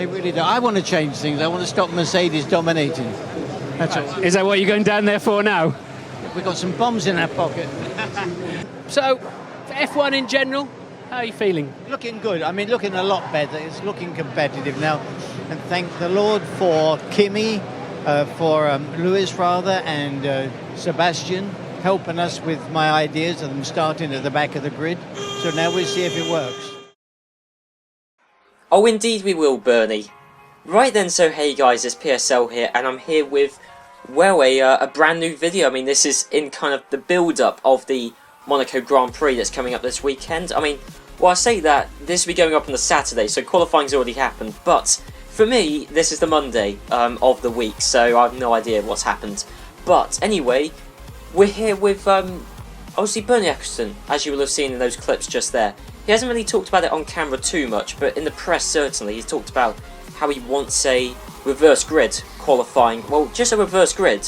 really do. I want to change things. I want to stop Mercedes dominating. That's all. Is that what you're going down there for now? We've got some bombs in our pocket. So, for F1 in general, how are you feeling? Looking good. I mean, looking a lot better. It's looking competitive now. And thank the Lord for Kimi, for Lewis rather, and Sebastian helping us with my ideas of them starting at the back of the grid. So now we'll see if it works. Oh, indeed we will, Bernie. Right then, so hey guys, it's PSL here, and I'm here with, well, a brand new video. I mean, this is in kind of the build-up of the Monaco Grand Prix that's coming up this weekend. I mean, well, I say that, this will be going up on the Saturday, so qualifying's already happened, but for me, this is the Monday of the week, so I have no idea what's happened. But anyway, we're here with, obviously, Bernie Ecclestone, as you will have seen in those clips just there. He hasn't really talked about it on camera too much, but in the press certainly, he's talked about how he wants a reverse grid qualifying, well, just a reverse grid.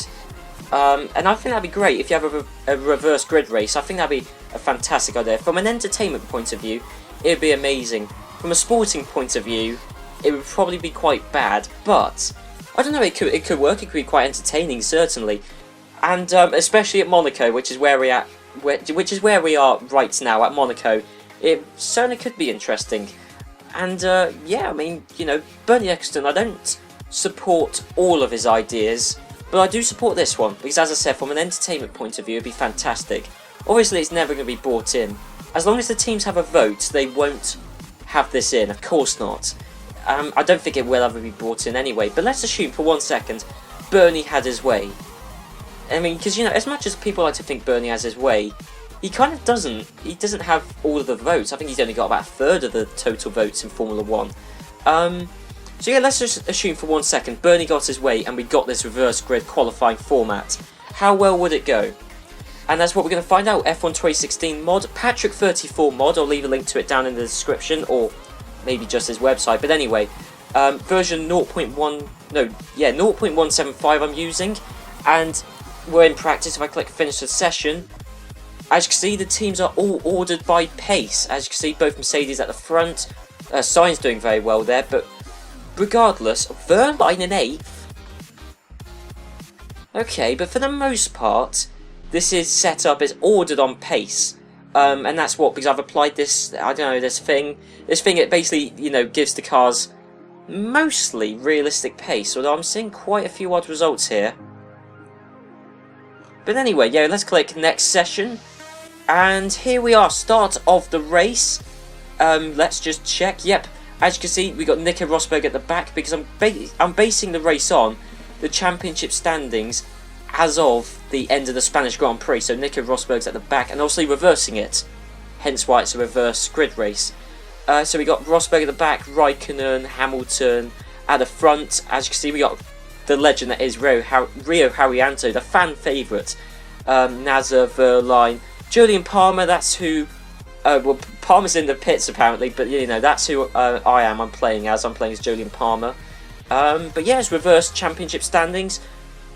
And I think that'd be great if you have a reverse grid race. I think that'd be a fantastic idea. From an entertainment point of view, it'd be amazing. From a sporting point of view, it would probably be quite bad, but I don't know, it could work, it could be quite entertaining, certainly. And especially at Monaco, which is where we are right now, at Monaco, it certainly could be interesting. And yeah, I mean, you know, Bernie Ecclestone, I don't support all of his ideas, but I do support this one, because as I said, from an entertainment point of view, it'd be fantastic. Obviously, it's never going to be brought in. As long as the teams have a vote, they won't have this in, of course not. I don't think it will ever be brought in anyway, but let's assume for 1 second, Bernie had his way. I mean, because, you know, as much as people like to think Bernie has his way, he kind of doesn't. He doesn't have all of the votes. I think he's only got about a third of the total votes in Formula 1. So yeah, let's just assume for 1 second Bernie got his way and we got this reverse grid qualifying format. How well would it go? And that's what we're going to find out. F1 2016 mod, Patrick34 mod. I'll leave a link to it down in the description, or maybe just his website. But anyway, version 0.175 I'm using, and we're in practice. If I click finish the session, as you can see, the teams are all ordered by pace. As you can see, both Mercedes at the front. Sainz doing very well there, but regardless, Verline in 8th. Okay, but for the most part, this is set up as ordered on pace. And that's what, because I've applied this, I don't know, this thing, it basically, you know, gives the cars mostly realistic pace, although I'm seeing quite a few odd results here. But anyway, yeah, let's click next session. And here we are, start of the race. Let's just check. Yep, as you can see, we got Nico Rosberg at the back, because I'm basing the race on the championship standings as of the end of the Spanish Grand Prix. So Nico Rosberg's at the back, and obviously reversing it, hence why it's a reverse grid race. So we got Rosberg at the back, Raikkonen, Hamilton at the front. As you can see, we got the legend that is Rio Haryanto, the fan favourite. Nasser, Verline, Julian Palmer, that's who... well, Palmer's in the pits apparently, but you know, that's who I'm playing as Julian Palmer. But yeah, it's reverse championship standings.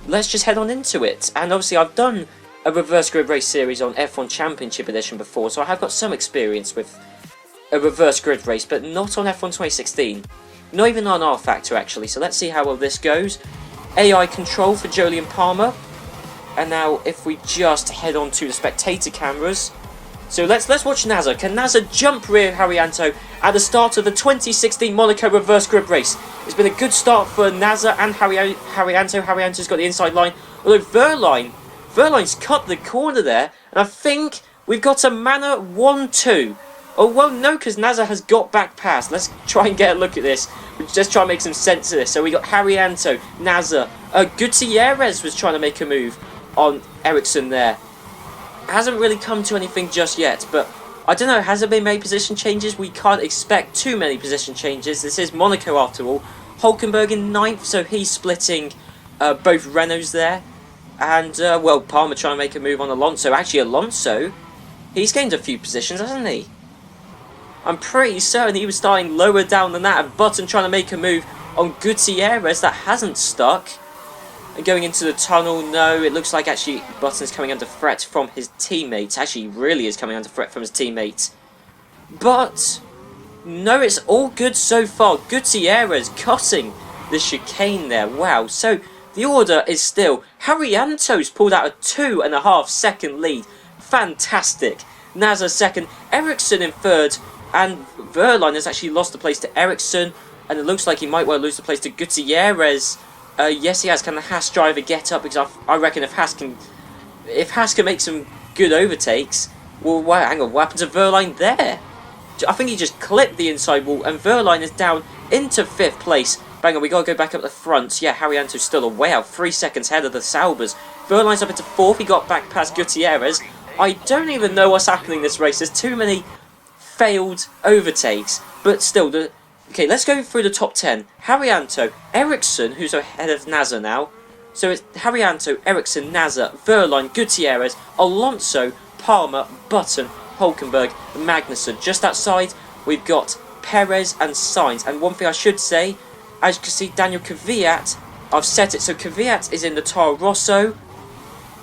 Let's just head on into it. And obviously I've done a reverse grid race series on F1 Championship Edition before, so I have got some experience with a reverse grid race, but not on F1 2016. Not even on rFactor actually, so let's see how well this goes. AI control for Julian Palmer. And now if we just head on to the spectator cameras. So let's watch Nasser. Can Nasser jump Rio Haryanto at the start of the 2016 Monaco reverse grid race? It's been a good start for Nasser and Haryanto. Haryanto's got the inside line. Although Verline's cut the corner there. And I think we've got a Manor 1-2. Oh, well, no, because Nasser has got back past. Let's try and get a look at this. Just try and make some sense of this. So we got Haryanto, Nasser. Gutierrez was trying to make a move on Ericsson there. Hasn't really come to anything just yet, but I don't know, has there been many position changes? We can't expect too many position changes. This is Monaco after all. Hulkenberg in 9th, so he's splitting both Renaults there. And, well, Palmer trying to make a move on Alonso. Actually, Alonso, he's gained a few positions, hasn't he? I'm pretty certain he was starting lower down than that. And Button trying to make a move on Gutierrez. That hasn't stuck. And going into the tunnel, no, it looks like actually Button's coming under threat from his teammates. Actually, he really is coming under threat from his teammates. But No, it's all good so far. Gutierrez cutting the chicane there. Wow. So the order is still Haryanto's pulled out a 2.5 second lead. Fantastic. Nasser second, Ericsson in third, and Verline has actually lost the place to Ericsson, and it looks like he might well lose the place to Gutierrez. Yes, he has. Can the Haas driver get up? Because I reckon if Haas can make some good overtakes, well, hang on, what happened to Verline there? I think he just clipped the inside wall, and Verline is down into 5th place. Bang on, we gotta go back up the front. Yeah, Haryanto's still away out, 3 seconds ahead of the Saubers. Verline's up into 4th, he got back past Gutierrez. I don't even know what's happening in this race, there's too many failed overtakes. But still, okay, let's go through the top 10. Haryanto, Ericsson, who's ahead of Nasser now. So it's Haryanto, Ericsson, Nasser, Verline, Gutierrez, Alonso, Palmer, Button, Hulkenberg, and Magnussen. Just outside, we've got Perez and Sainz. And one thing I should say, as you can see, Daniel Kvyat, I've set it so Kvyat is in the Toro Rosso.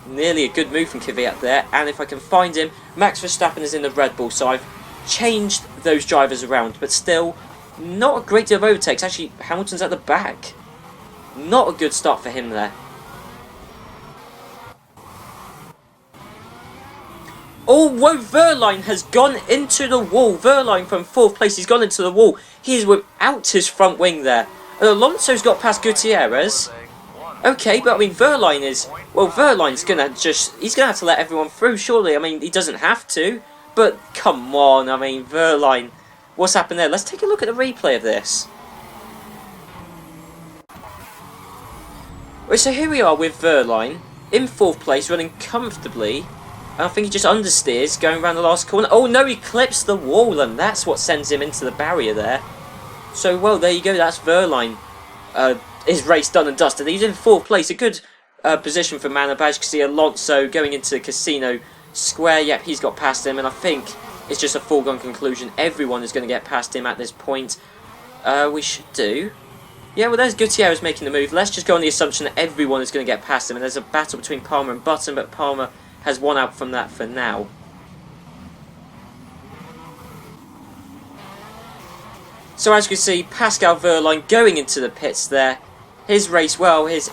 Nearly a good move from Kvyat there. And if I can find him, Max Verstappen is in the Red Bull. So I've changed those drivers around. But still, not a great deal of overtakes. Actually, Hamilton's at the back. Not a good start for him there. Oh, whoa, Verline has gone into the wall. Verline from 4th place, he's gone into the wall. He's without his front wing there. And Alonso's got past Gutierrez. Okay, but I mean, Verline is... Well, Verline's gonna just... He's gonna have to let everyone through, surely. I mean, he doesn't have to. But, come on, I mean, Verline. What's happened there? Let's take a look at the replay of this. Right, so here we are with Verline. In 4th place, running comfortably. And I think he just understeers, going around the last corner. Oh no, he clips the wall, and that's what sends him into the barrier there. So, well, there you go, that's Verline. His race done and dusted. He's in 4th place, a good position for Manor. As you can see, Alonso going into Casino Square. Yep, he's got past him, and I think it's just a foregone conclusion. Everyone is going to get past him at this point. We should do... Yeah, well, there's Gutierrez making the move. Let's just go on the assumption that everyone is going to get past him, and there's a battle between Palmer and Button, but Palmer has won out from that for now. So as you can see, Pascal Verline going into the pits there. His race, well, his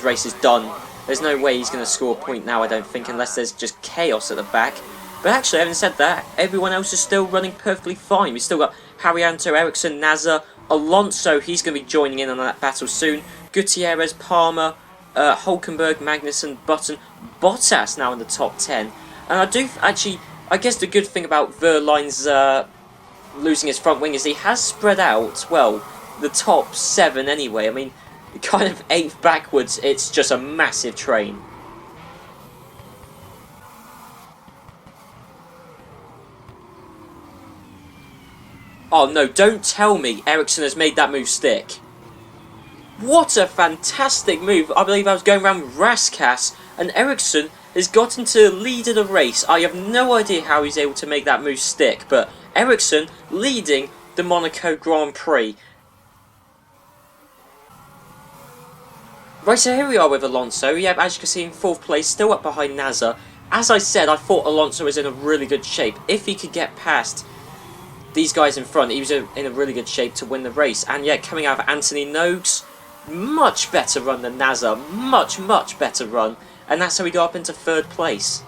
race is done. There's no way he's going to score a point now, I don't think, unless there's just chaos at the back. But actually, having said that, everyone else is still running perfectly fine. We've still got Haryanto, Ericsson, Nasser, Alonso, he's going to be joining in on that battle soon. Gutierrez, Palmer, Hulkenberg, Magnussen, Button, Bottas now in the top 10. And I do actually, I guess the good thing about Verline's losing his front wing is he has spread out, well, the top 7 anyway. I mean, kind of 8th backwards, it's just a massive train. Oh no, don't tell me Ericsson has made that move stick. What a fantastic move. I believe I was going around Raskas, and Ericsson has gotten to the lead of the race. I have no idea how he's able to make that move stick, but Ericsson leading the Monaco Grand Prix. Right, so here we are with Alonso. Yeah, as you can see in 4th place, still up behind Nasser. As I said, I thought Alonso was in a really good shape. If he could get past these guys in front, he was in a really good shape to win the race. And yeah, coming out of Anthony Noakes, much better run than Nasser, much better run, and that's how we go up into 3rd place.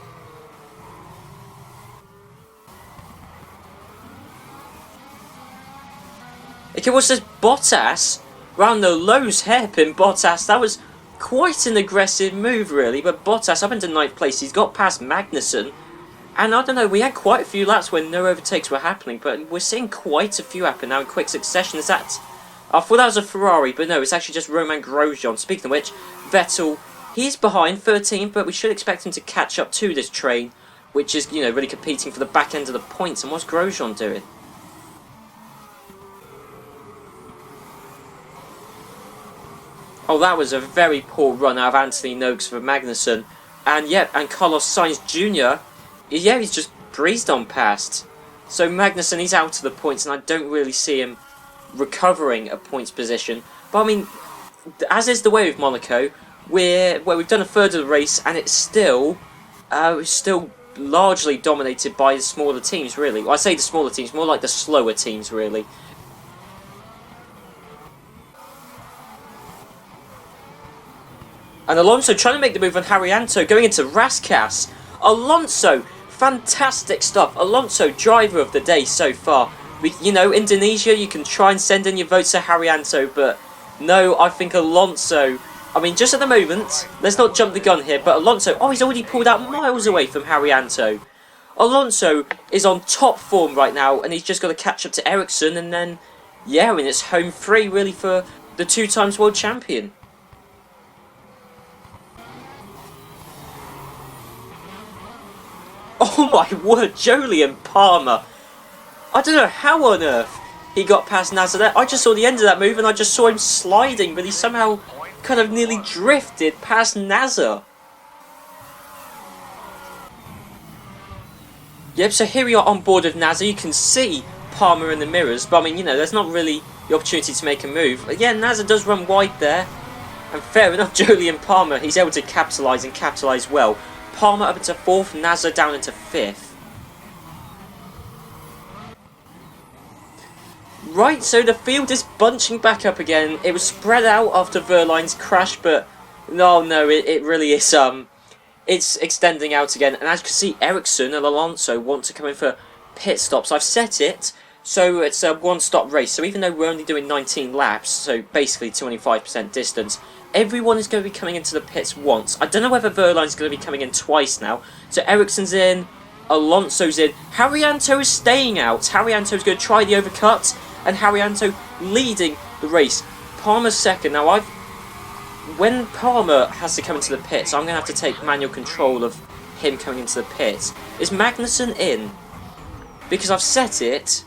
Okay, what's this? Bottas round the lows hairpin. Bottas, that was quite an aggressive move really, but Bottas up into 9th place, he's got past Magnussen. And I don't know, we had quite a few laps when no overtakes were happening, but we're seeing quite a few happen now in quick succession. Is that... I thought that was a Ferrari, but no, it's actually just Romain Grosjean. Speaking of which, Vettel, he's behind 13th, but we should expect him to catch up to this train, which is, you know, really competing for the back end of the points. And what's Grosjean doing? Oh, that was a very poor run out of Anthony Noakes for Magnussen. And yeah, and Carlos Sainz Jr., yeah, he's just breezed on past. So Magnussen, he's out of the points, and I don't really see him recovering a points position. But I mean, as is the way with Monaco, we've done a third of the race, and it's still largely dominated by the smaller teams, really. Well, I say the smaller teams, more like the slower teams, really. And Alonso trying to make the move on Haryanto, going into Raskas. Alonso, fantastic stuff. Alonso, driver of the day so far. You know, Indonesia, you can try and send in your votes to Haryanto, but no, I think Alonso... I mean, just at the moment, let's not jump the gun here, but Alonso... Oh, he's already pulled out miles away from Haryanto. Alonso is on top form right now, and he's just got to catch up to Ericsson, and then... Yeah, I mean, it's home free, really, for the 2-time world champion. Oh my word, Jolyon Palmer. I don't know how on earth he got past Nasser there. I just saw the end of that move and I just saw him sliding, but he somehow kind of nearly drifted past Nasser. Yep, so here we are on board of Nasser. You can see Palmer in the mirrors, but I mean, you know, there's not really the opportunity to make a move. But yeah, Nasser does run wide there. And fair enough, Jolyon Palmer, he's able to capitalise and capitalise well. Palmer up into 4th, Nasser down into 5th. Right, so the field is bunching back up again. It was spread out after Verline's crash, but no, it really is, it's extending out again. And as you can see, Ericsson and Alonso want to come in for pit stops. I've set it so it's a one-stop race. So even though we're only doing 19 laps, so basically 25% distance, everyone is going to be coming into the pits once. I don't know whether Verline's going to be coming in twice now. So Ericsson's in, Alonso's in, Haryanto is staying out. Haryanto's going to try the overcut, and Haryanto leading the race. Palmer's second. Now, when Palmer has to come into the pits, I'm going to have to take manual control of him coming into the pits. Is Magnussen in? Because I've set it.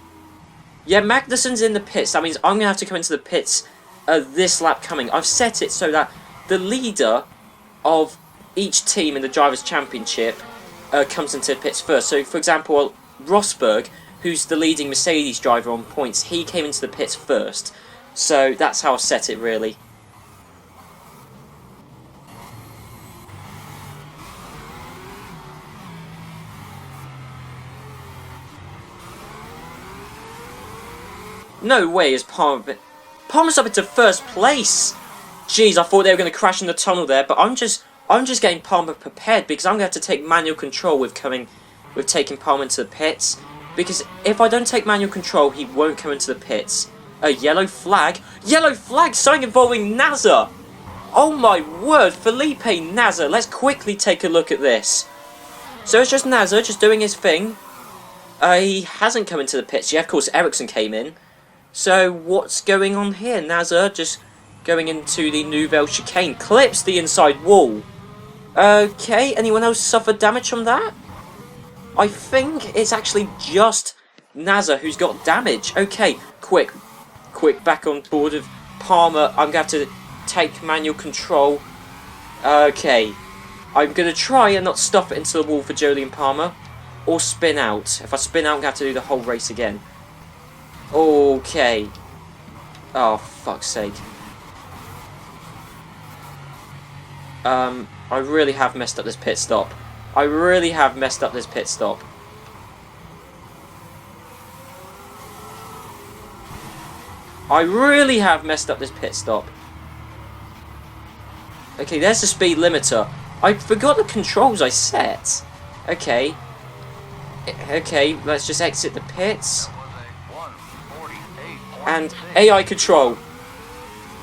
Yeah, Magnussen's in the pits. That means I'm going to have to come into the pits this lap coming. I've set it so that the leader of each team in the Drivers' Championship comes into the pits first. So, for example, Rosberg, who's the leading Mercedes driver on points, he came into the pits first. So that's how I've set it, really. No way is Palmer's up into first place. Jeez, I thought they were going to crash in the tunnel there, but I'm just getting Palmer prepared because I'm going to have to take manual control with taking Palmer into the pits. Because if I don't take manual control, he won't come into the pits. A yellow flag? Yellow flag! Something involving Nasser! Oh my word, Felipe Nasser. Let's quickly take a look at this. So it's just Nasser, just doing his thing. He hasn't come into the pits. Yeah, of course, Ericsson came in. So what's going on here? Nasser just going into the Nouvelle chicane. Clips the inside wall. Okay, anyone else suffered damage from that? I think it's actually just Nasser who's got damage. Okay, quick back on board of Palmer. I'm going to have to take manual control. Okay, I'm going to try and not stuff it into the wall for Jolyon Palmer. Or spin out. If I spin out, I'm going to have to do the whole race again. Okay. Oh, fuck's sake. I really have messed up this pit stop. I really have messed up this pit stop. I really have messed up this pit stop. Okay, there's the speed limiter. I forgot the controls I set. Okay. Okay, let's just exit the pits. And AI control.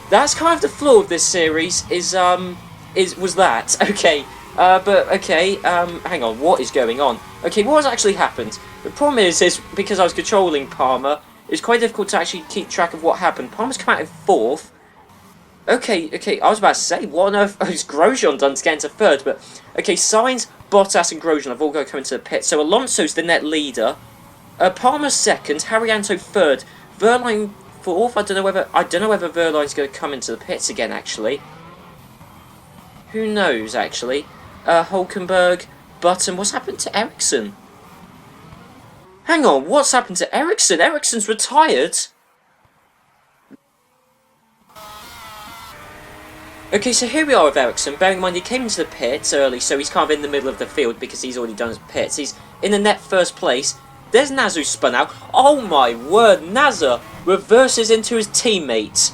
That's kind of the flaw of this series, was that. Okay. But, okay, hang on, what is going on? Okay, what has actually happened? The problem is because I was controlling Palmer, it's quite difficult to actually keep track of what happened. Palmer's come out in 4th. Okay, I was about to say, what on earth has Grosjean done to get into 3rd? But, okay, Sainz, Bottas and Grosjean have all got to come into the pit. So Alonso's the net leader. Palmer's 2nd, Haryanto 3rd, Verline 4th. I don't know whether Verline's going to come into the pits again, actually. Who knows, actually? Hulkenberg, Button. What's happened to Ericsson? Hang on, what's happened to Ericsson? Ericsson's retired? Okay, so here we are with Ericsson. Bearing in mind he came into the pits early, so he's kind of in the middle of the field because he's already done his pits. He's in the net first place. There's Naz who spun out. Oh my word, Nazza reverses into his teammate.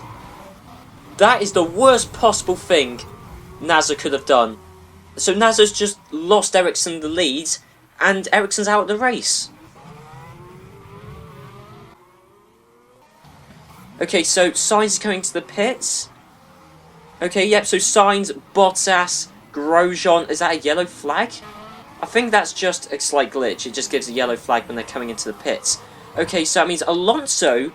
That is the worst possible thing Nazza could have done. So Nazza's just lost Ericsson the lead, and Ericsson's out of the race. Okay, so Sainz is coming to the pits. Okay, yep, so Sainz, Bottas, Grosjean. Is that a yellow flag? I think that's just a slight glitch. It just gives a yellow flag when they're coming into the pits. Okay, so that means Alonso.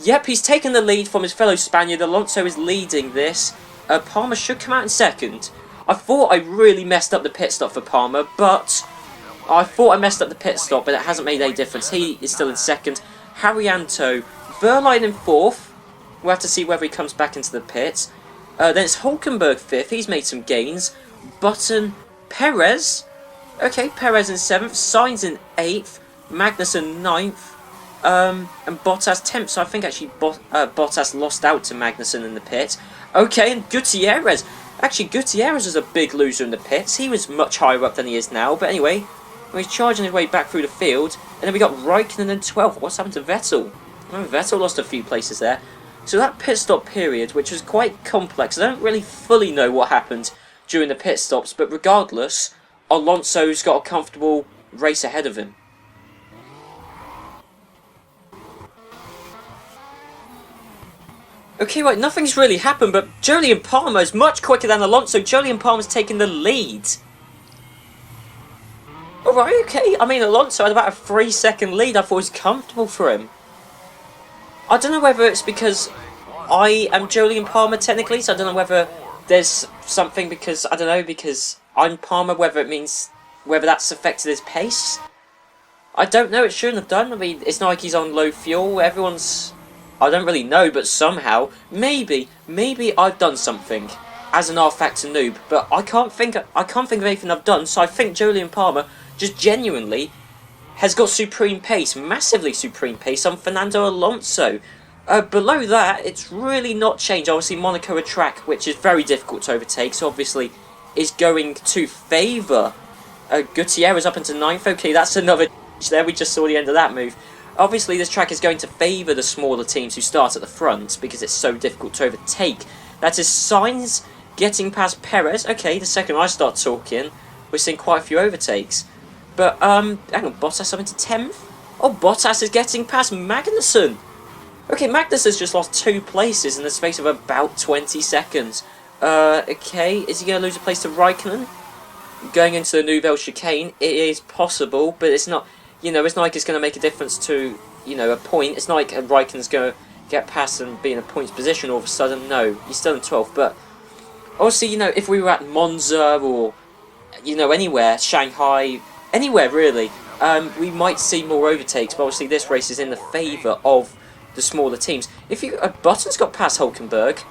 Yep, he's taken the lead from his fellow Spaniard. Alonso is leading this. Palmer should come out in second. I thought I really messed up the pit stop for Palmer, but it hasn't made any difference. He is still in second. Haryanto, Verline in fourth. We'll have to see whether he comes back into the pits. Then it's Hulkenberg fifth. He's made some gains. Button, Perez. Okay, Perez in seventh. Sainz in eighth. Magnussen ninth. And Bottas 10th. So I think actually Bottas lost out to Magnussen in the pit. Okay, and Gutierrez. Actually, Gutierrez was a big loser in the pits. He was much higher up than he is now. But anyway, he's charging his way back through the field. And then we got Raikkonen in 12th. What's happened to Vettel? Vettel lost a few places there. So that pit stop period, which was quite complex, I don't really fully know what happened during the pit stops, but regardless, Alonso's got a comfortable race ahead of him. Okay, right, nothing's really happened, but Jolyon Palmer is much quicker than Alonso. Jolyon Palmer's taking the lead. Alright, okay, I mean, Alonso had about a 3-second lead. I thought it was comfortable for him. I don't know whether it's because I am Jolyon Palmer technically, so I don't know whether there's something because I'm Palmer, whether that's affected his pace. I don't know, it shouldn't have done. I mean, it's not like he's on low fuel. I don't really know, but somehow, maybe I've done something as an rFactor noob, but I can't think of anything I've done, so I think Jolyon Palmer just genuinely has got supreme pace, massively supreme pace on Fernando Alonso. Below that, it's really not changed. Obviously, Monaco, a track which is very difficult to overtake, so obviously is going to favour Gutierrez up into 9th. Okay, that's another there. We just saw the end of that move. Obviously, this track is going to favour the smaller teams who start at the front because it's so difficult to overtake. That is Sainz getting past Perez. Okay, the second I start talking, we're seeing quite a few overtakes. But, hang on, Bottas up into 10th? Oh, Bottas is getting past Magnussen. Okay, Magnussen's just lost 2 places in the space of about 20 seconds. Okay, is he going to lose a place to Raikkonen? Going into the Nouvelle Chicane, it is possible, but it's not, it's not like it's going to make a difference to, a point. It's not like Raikkonen's going to get past and be in a points position all of a sudden. No, he's still in 12th, but obviously, if we were at Monza or, anywhere, Shanghai, anywhere really, we might see more overtakes, but obviously this race is in the favour of the smaller teams. If Button's got past Hulkenberg,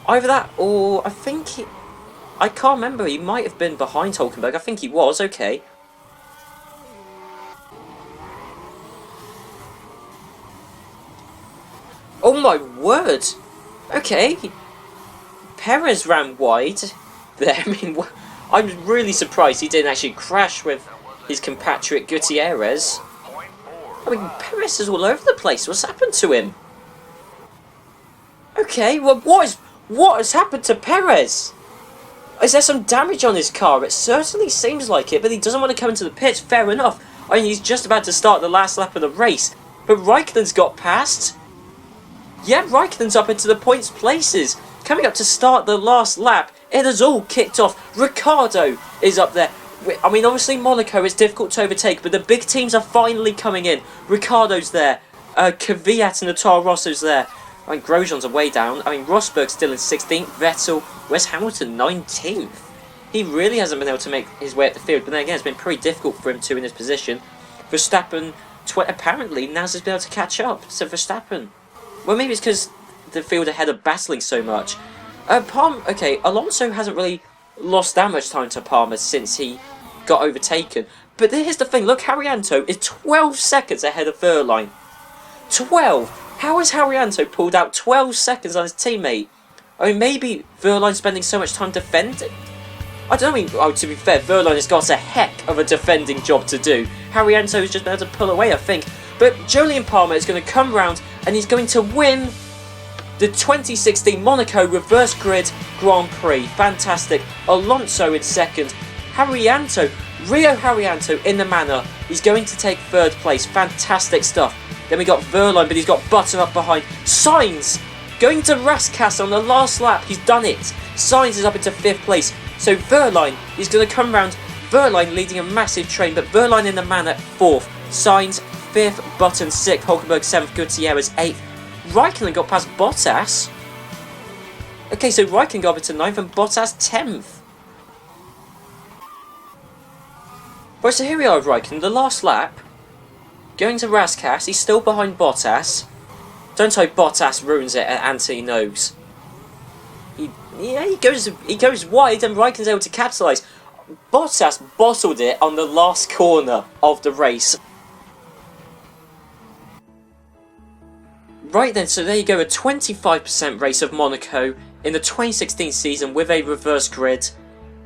either that or I can't remember, he might have been behind Hulkenberg. I think he was. Okay. Oh my word. Okay. Perez ran wide there. I mean, I'm really surprised he didn't actually crash with his compatriot Gutierrez. I mean, Perez is all over the place. What's happened to him? Okay, well, what has happened to Perez? Is there some damage on his car? It certainly seems like it, but he doesn't want to come into the pits. Fair enough. I mean, he's just about to start the last lap of the race. But Raikkonen's got past. Yeah, Raikkonen's up into the points places. Coming up to start the last lap. It has all kicked off. Ricciardo is up there. I mean, obviously Monaco is difficult to overtake, but the big teams are finally coming in. Ricciardo's there. Kvyat and Toro Rosso's there. I mean, Grosjean's way down. I mean, Rosberg's still in 16th. Vettel, Wes Hamilton 19th. He really hasn't been able to make his way up the field, but then again, it's been pretty difficult for him to in his position. Verstappen, apparently, Naz has been able to catch up. So Verstappen. Well, maybe it's because the field ahead are battling so much. Okay, Alonso hasn't really lost that much time to Palmer since he got overtaken. But here's the thing, look, Haryanto is 12 seconds ahead of Verline. 12! How has Haryanto pulled out 12 seconds on his teammate? I mean, maybe Verline's spending so much time defending. I don't know, I mean, oh, to be fair, Verline has got a heck of a defending job to do. Harrianto has just been able to pull away, I think. But Jolyon Palmer is going to come round and he's going to win the 2016 Monaco Reverse Grid Grand Prix. Fantastic. Alonso in second. Rio Harrianto in the manor. He's going to take third place. Fantastic stuff. Then we got Verline, but he's got Button up behind. Sainz going to Rascasse on the last lap. He's done it. Sainz is up into fifth place. So Verline is going to come round. Verline leading a massive train, but Verline in the manor fourth. Sainz fifth. Button sixth. Hulkenberg seventh. Gutierrez eighth. Raikkonen got past Bottas. Okay, so Raikkonen got up into ninth and Bottas 10th. Right, so here we are with Raikkonen, the last lap. Going to Rascasse, he's still behind Bottas. Don't hope Bottas ruins it and Anthony knows. He goes wide and Raikkonen's able to capitalise. Bottas bottled it on the last corner of the race. Right then, so there you go, a 25% race of Monaco in the 2016 season with a reverse grid.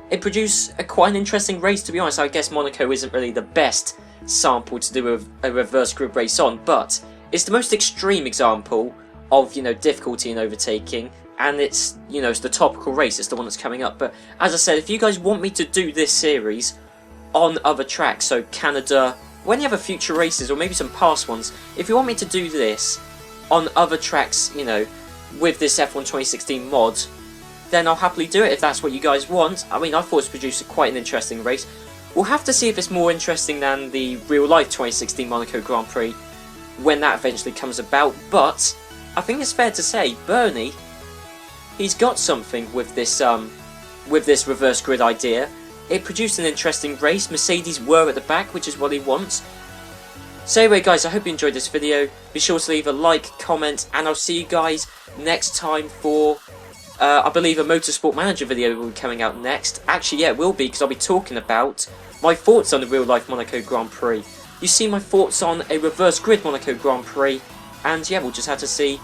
It produced quite an interesting race, to be honest. I guess Monaco isn't really the best sample to do a reverse grid race on, but it's the most extreme example of, difficulty in overtaking, and it's, it's the topical race, it's the one that's coming up. But as I said, if you guys want me to do this series on other tracks, so Canada, when you have future races, or maybe some past ones, if you want me to do this on other tracks, with this F1 2016 mod, then I'll happily do it if that's what you guys want. I mean, I thought it's produced quite an interesting race. We'll have to see if it's more interesting than the real-life 2016 Monaco Grand Prix when that eventually comes about, but I think it's fair to say, Bernie, he's got something with this reverse grid idea. It produced an interesting race. Mercedes were at the back, which is what he wants. So anyway guys, I hope you enjoyed this video. Be sure to leave a like, comment, and I'll see you guys next time for, I believe a Motorsport Manager video will be coming out next. Actually, yeah, it will be, because I'll be talking about my thoughts on the real-life Monaco Grand Prix. You see my thoughts on a reverse grid Monaco Grand Prix, and yeah, we'll just have to see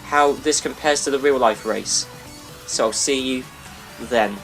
how this compares to the real-life race. So I'll see you then.